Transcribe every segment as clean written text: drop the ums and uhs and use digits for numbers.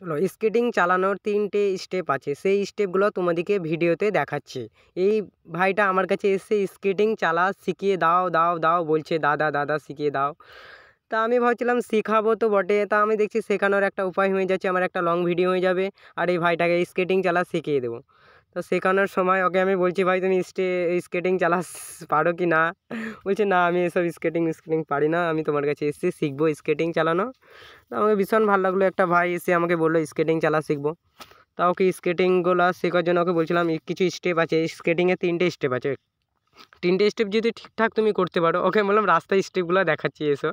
চলো, স্কেটিং চালানোর ৩টে স্টেপ আছে, সেই স্টেপগুলো তোমাদেরকে ভিডিওতে দেখাচ্ছি। এই ভাইটা আমার কাছে এসে স্কেটিং শিখিয়ে দাও দাও দাও বলছে, দাদা দাদা শিখিয়ে দাও। তা আমি ভাবছিলাম শেখাবো তো বটে, তা আমি দেখছি শেখানোর একটা উপায় হয়ে যাচ্ছে, আমার একটা লং ভিডিও হয়ে যাবে আর এই ভাইটাকে স্কেটিং শিখিয়ে দেবো। তো শেখানোর সময় ওকে আমি বলছি, ভাই তুমি স্কেটিং পারো কি না? বলছে না, আমি এসব স্কেটিং পারি না, আমি তোমার কাছে এসে শিখবো স্কেটিং চালানো। তো আমাকে ভীষণ ভালো লাগলো, একটা ভাই এসে আমাকে বললো স্কেটিং শিখবো। তা ওকে স্কেটিংগুলো শেখার জন্য ওকে বলছিলাম কিছু স্টেপ আছে, স্কেটিংয়ে 3টে স্টেপ আছে, 3টে স্টেপ যদি ঠিকঠাক তুমি করতে পারো। ওকে বললাম রাস্তায় স্টেপগুলো দেখাচ্ছি এসো।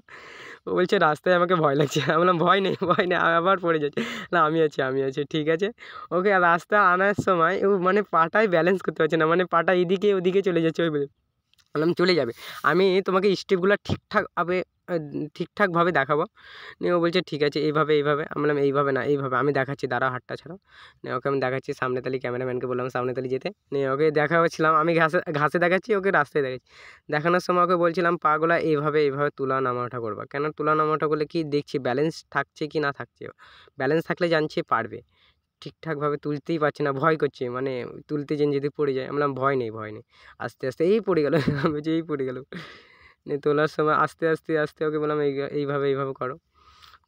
ও বলছে রাস্তায় আমাকে ভয় লাগছে। আমি বললাম ভয় নেই ভয় নেই, আবার পড়ে যাচ্ছে। না আমি আছি ঠিক আছে। ওকে রাস্তা আনার সময় ও মানে পাটায় ব্যালেন্স করতে পারছে না, মানে পাটা এদিকে ওদিকে চলে যাচ্ছে। ওই বললাম চলে যাবে, আমি তোমাকে স্টেপগুলো ঠিকঠাকভাবে দেখাবো। নিয়ে ও বলছে ঠিক আছে, এইভাবে এইভাবে। আমি বললাম এইভাবে না এইভাবে, আমি দেখাচ্ছি, দাঁড়াও হাতটা ছাড়ো। নিয়ে ওকে আমি দেখাচ্ছি, সামনে তালি ক্যামেরাম্যানকে বললাম সামনে তালি যেতে। নিয়ে ওকে দেখাচ্ছিলাম, আমি ঘাসে ঘাসে দেখাচ্ছি, ওকে রাস্তায় দেখাচ্ছি। দেখানোর সময় ওকে বলছিলাম পাগুলা এইভাবে এইভাবে তোলা নামা ওঠা করবা। কেন তোলা নামা ওঠা করলে কি দেখছি ব্যালেন্স থাকছে কি না থাকছে। ব্যালেন্স থাকলে জানছি পারবে, ঠিকঠাকভাবে তুলতেই পারছি না, ভয় করছে, মানে তুলতে যেন যদি পড়ে যায়। আমি বললাম ভয় নেই ভয় নেই। আস্তে আস্তে এই পড়ে গেল। আমি বলছি এই পড়ে গেল। নিয়ে তোলার সময় আস্তে আস্তে আস্তে ওকে বললাম এইভাবে এইভাবে করো।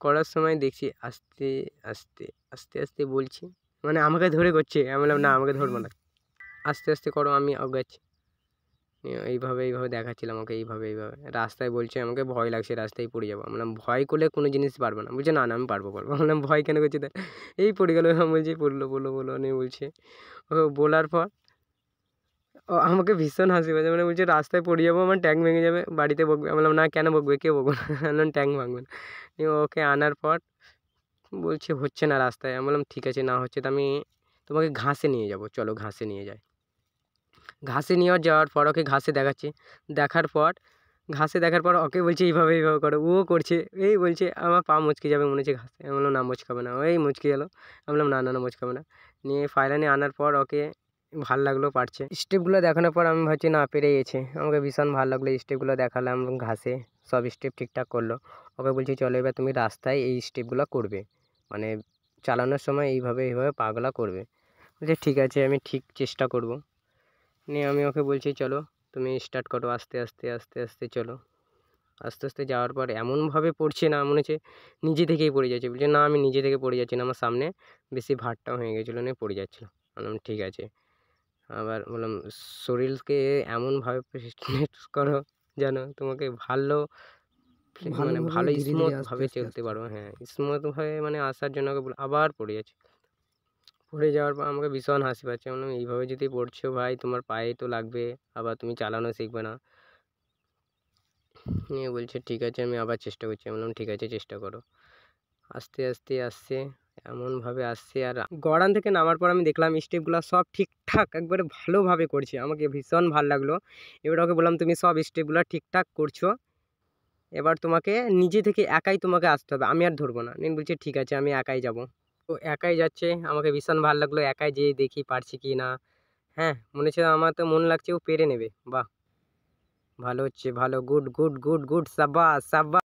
করার সময় দেখছি আস্তে আস্তে আস্তে আস্তে বলছি, মানে আমাকে ধরে করছে। আমি বললাম না আমাকে ধরবো না, আস্তে আস্তে করো, আমি আগাচ্ছি। এইভাবে এইভাবে দেখাচ্ছিলাম ওকে, এইভাবে এইভাবে। রাস্তায় বলছে আমাকে ভয় লাগছে, রাস্তায় পড়ে যাবো। আমি বললাম ভয় করলে কোনো জিনিস পারবো না। বলছে না না আমি পারবো। আমি বললাম ভয় কেন করছি তাই? এই পড়ে গেলো। আমি বলছি পড়লো, বলো নিয়ে বলছে। ও বলার পর ও আমাকে ভীষণ হাসি পাচ্ছে, মানে বলছে রাস্তায় পড়ে যাবো, আমার ট্যাঙ্ক ভেঙে যাবে, বাড়িতে বকবে। আমি বললাম না কেন বকবে, কে বকবে না। বললাম ট্যাঙ্ক ভাঙবে না। নিয়ে ওকে আনার পর বলছে হচ্ছে না রাস্তায়। আমি বললাম ঠিক আছে, না হচ্ছে তো আমি তোমাকে ঘাসে নিয়ে যাবো, চলো ঘাসে নিয়ে যাই। ঘাসে নিয়ে যাওয়ার পর ওকে ঘাসে দেখাচ্ছি। দেখার পর ওকে বলছি এইভাবে এইভাবে করো। ও করছে, এই বলছে আমার পা মুচকে যাবে মনে হচ্ছে ঘাসে। আমি বললাম না মুচকাবে না, ওই মুচকে গেলো। আমি বললাম না না না মুচকাবে না। নিয়ে ফাইনালি আনার পর ওকে ভাল লাগলো পারছে। স্টেপগুলো দেখানোর পর আমি ভাবছি না পেরে গেছে। আমাকে ভীষণ ভালো লাগলো, স্টেপগুলো দেখালাম ঘাসে, সব স্টেপ ঠিকঠাক করলো। ওকে বলছি চলো এবার তুমি রাস্তায় এই স্টেপগুলো করবে, মানে চালানোর সময় এইভাবে এইভাবে পাগুলা করবে। বলছে ঠিক আছে, আমি ঠিক চেষ্টা করব। নিয়ে আমি ওকে বলছি চলো তুমি স্টার্ট করো, আস্তে আস্তে আস্তে আস্তে চলো। আস্তে আস্তে যাওয়ার পর এমনভাবে পড়ছে না, মনে হচ্ছে নিজে থেকেই পড়ে যাচ্ছে। বলছে না আমি নিজে থেকে পড়ে যাচ্ছি না, আমার সামনে বেশি ভারটা হয়ে গেছিলো, নিয়ে পড়ে যাচ্ছিলো। বললাম ঠিক আছে। আবার বললাম শরীরকে এমনভাবে ফিটনেস করো যেন তোমাকে ভালো মানে ভালোভাবে ভালো ধীরে ধীরে আস্তে স্মুথভাবে আস্তে চলতে আস্তে। পারো। হ্যাঁ স্মুথভাবে মানে আসার জন্য ওকে আবার পড়ে যাচ্ছে। পড়ে যাওয়ার পর আমাকে ভীষণ হাসি পাচ্ছে। বললাম এইভাবে যদি পড়ছো ভাই তোমার পায়ে তো লাগবে, আবার তুমি চালানো শিখবে না। নিয়ে বলছে ঠিক আছে আমি আবার চেষ্টা করছি। আমি বললাম ঠিক আছে চেষ্টা করো। আস্তে আস্তে আসছে, এমনভাবে আসছে। আর গড়ান থেকে নামার পর আমি দেখলাম স্টেপগুলো সব ঠিকঠাক একবারে ভালোভাবে করছে, আমাকে ভীষণ ভালো লাগলো। এবার ওকে বললাম তুমি সব স্টেপগুলো ঠিকঠাক করছো, এবার তোমাকে নিজে থেকে একাই তোমাকে আসতে হবে, আমি আর ধরবো না। নিন বলছে ঠিক আছে আমি একাই যাব। তো একাই যাচ্ছে, আমাকে ভীষণ ভালো লাগলো একাই যেয়ে দেখি পারছি কি না। হ্যাঁ মনে হচ্ছে, আমার তো মন লাগছে ও পেরে নেবে। বাহ ভালো হচ্ছে, ভালো, গুড গুড গুড গুড, সাব্বাস সাব্বাস।